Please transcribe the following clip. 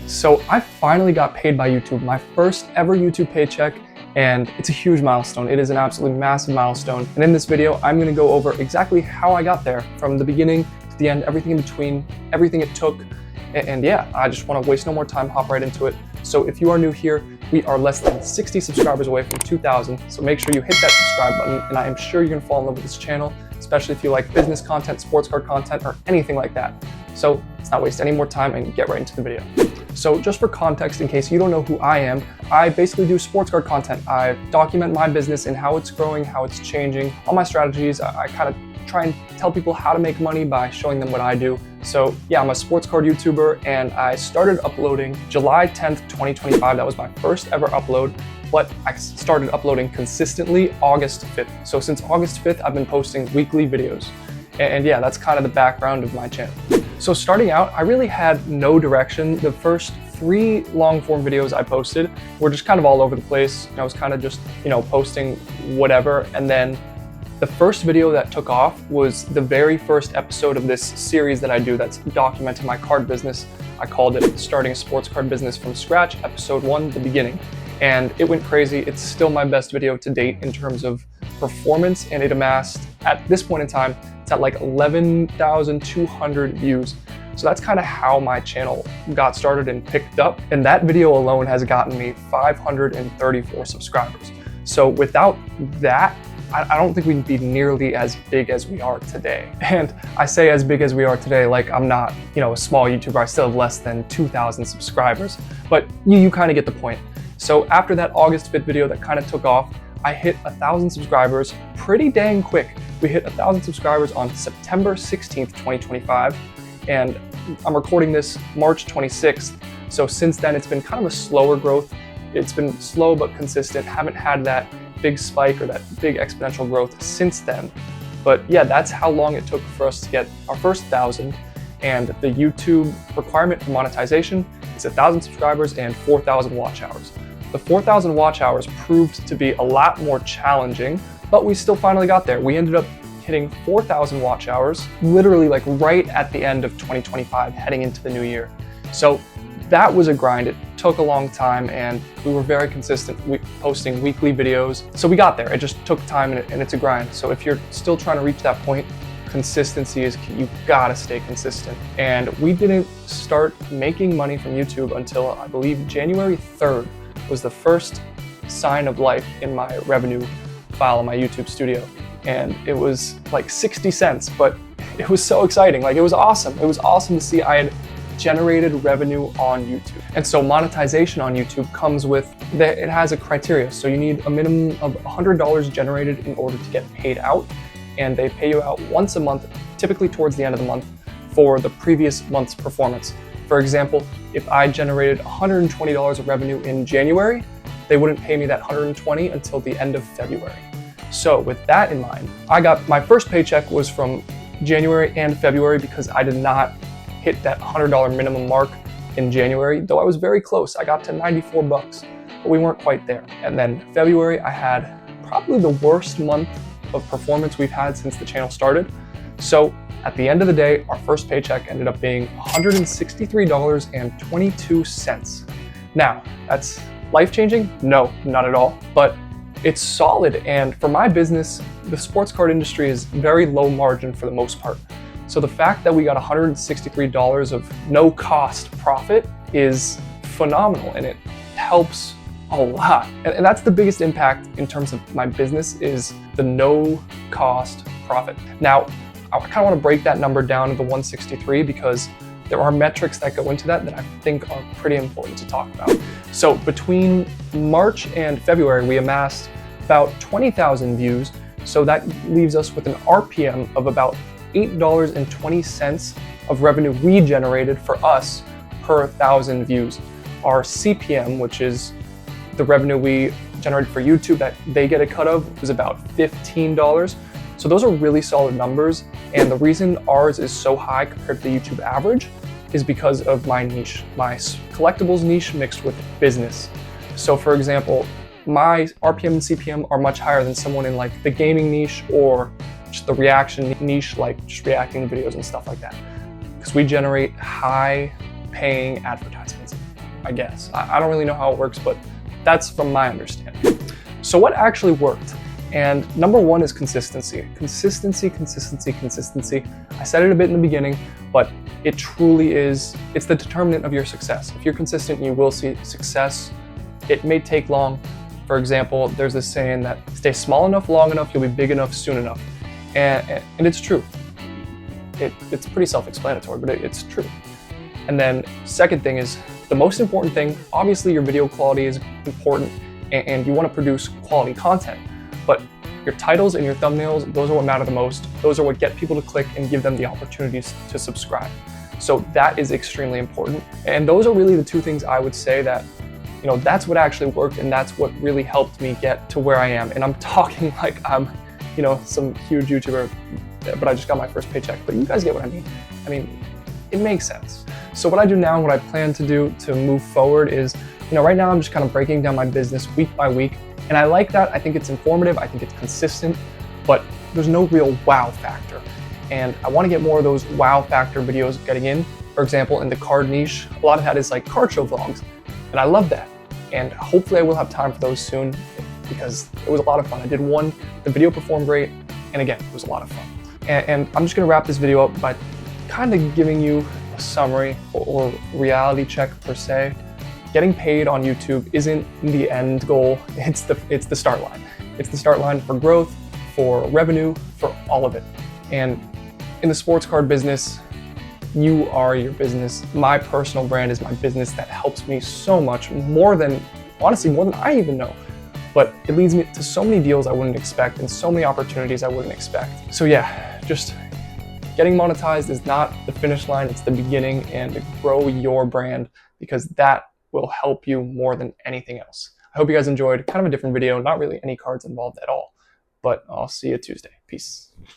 So I finally got paid by YouTube, my first ever YouTube paycheck, and it's a huge milestone. It is an absolutely massive milestone. And in this video, I'm gonna go over exactly how I got there, from the beginning to the end, everything in between, everything it took. And yeah, I just wanna waste no more time, hop right into it. So if you are new here, we are less than 60 subscribers away from 2,000. So make sure you hit that subscribe button, and I am sure you're gonna fall in love with this channel, especially if you like business content, sports card content, or anything like that. So let's not waste any more time and get right into the video. So just for context, in case you don't know who I am, I basically do sports card content. I document my business and how it's growing, how it's changing, all my strategies. I kind of try and tell people how to make money by showing them what I do. So yeah, I'm a sports card YouTuber, and I started uploading July 10th, 2025. That was my first ever upload, but I started uploading consistently August 5th. So since August 5th, I've been posting weekly videos. And yeah, that's kind of the background of my channel. So starting out, I really had no direction. The first 3 long form videos I posted were just kind of all over the place. I was kind of just, posting whatever. And then the first video that took off was the very first episode of this series that I do that's documenting my card business. I called it Starting a Sports Card Business from Scratch, episode 1, the beginning. And it went crazy. It's still my best video to date in terms of performance, and it amassed, at this point in time, it's at like 11,200 views. So that's kind of how my channel got started and picked up. And that video alone has gotten me 534 subscribers. So without that, I don't think we'd be nearly as big as we are today. And I say as big as we are today, like I'm not, a small YouTuber. I still have less than 2,000 subscribers, but you kind of get the point. So after that August 5th video that kind of took off, I hit 1,000 subscribers pretty dang quick. We hit 1,000 subscribers on September 16th, 2025, and I'm recording this March 26th. So since then, it's been kind of a slower growth. It's been slow but consistent. Haven't had that big spike or that big exponential growth since then. But yeah, that's how long it took for us to get our first 1,000. And the YouTube requirement for monetization is 1,000 subscribers and 4,000 watch hours. The 4,000 watch hours proved to be a lot more challenging, but we still finally got there. We ended up hitting 4,000 watch hours, literally like right at the end of 2025, heading into the new year. So that was a grind. It took a long time, and we were very consistent posting weekly videos. So we got there. It just took time, and it's a grind. So if you're still trying to reach that point, consistency is key. You gotta stay consistent. And we didn't start making money from YouTube until I believe January 3rd was the first sign of life in my revenue file on my YouTube studio. And it was like 60 cents, but it was so exciting. Like, it was awesome. It was awesome to see I had generated revenue on YouTube. And so monetization on YouTube comes with, it has a criteria. So you need a minimum of $100 generated in order to get paid out. And they pay you out once a month, typically towards the end of the month, for the previous month's performance. For example, if I generated $120 of revenue in January, they wouldn't pay me that $120 until the end of February. So with that in mind, I got my first paycheck was from January and February, because I did not hit that $100 minimum mark in January, though I was very close. I got to 94 bucks, but we weren't quite there. And then February, I had probably the worst month of performance we've had since the channel started. So at the end of the day, our first paycheck ended up being $163.22. Now, that's life-changing? No, not at all, but it's solid. And for my business, the sports card industry is very low margin for the most part. So the fact that we got $163 of no cost profit is phenomenal, and it helps a lot. And that's the biggest impact in terms of my business, is the no cost profit. Now, I kind of want to break that number down to the 163, because there are metrics that go into that I think are pretty important to talk about. So between March and February, we amassed about 20,000 views. So that leaves us with an RPM of about $8.20 of revenue we generated for us per 1,000 views. Our CPM, which is the revenue we generated for YouTube that they get a cut of, was about $15. So those are really solid numbers. And the reason ours is so high compared to the YouTube average is because of my niche, my collectibles niche mixed with business. So for example, my RPM and CPM are much higher than someone in like the gaming niche or just the reaction niche, like just reacting to videos and stuff like that. Because we generate high paying advertisements. I guess. I don't really know how it works, but that's from my understanding. So what actually worked? And number one is consistency. Consistency. I said it a bit in the beginning, but it truly is, it's the determinant of your success. If you're consistent, you will see success. It may take long. For example, there's this saying that stay small enough, long enough, you'll be big enough, soon enough. And it's true. It's pretty self-explanatory, but it's true. And then second thing is, the most important thing, obviously your video quality is important and you want to produce quality content, but your titles and your thumbnails, those are what matter the most. Those are what get people to click and give them the opportunities to subscribe. So that is extremely important. And those are really the two things I would say that, that's what actually worked, and that's what really helped me get to where I am. And I'm talking like I'm, some huge YouTuber, but I just got my first paycheck. But you guys get what I mean. I mean, it makes sense. So what I do now and what I plan to do to move forward is, right now I'm just kind of breaking down my business week by week. And I like that. I think it's informative. I think it's consistent, but there's no real wow factor. And I want to get more of those wow factor videos getting in. For example, in the card niche, a lot of that is like card show vlogs. And I love that. And hopefully I will have time for those soon because it was a lot of fun. I did one, the video performed great. And again, it was a lot of fun. And I'm just going to wrap this video up by kind of giving you a summary or reality check per se. Getting paid on YouTube isn't the end goal, it's the start line. It's the start line for growth, for revenue, for all of it. And in the sports card business, you are your business. My personal brand is my business that helps me so much, honestly, more than I even know. But it leads me to so many deals I wouldn't expect and so many opportunities I wouldn't expect. So yeah, just getting monetized is not the finish line, it's the beginning, and to grow your brand, because that will help you more than anything else. I hope you guys enjoyed. Kind of a different video, not really any cards involved at all, but I'll see you Tuesday. Peace.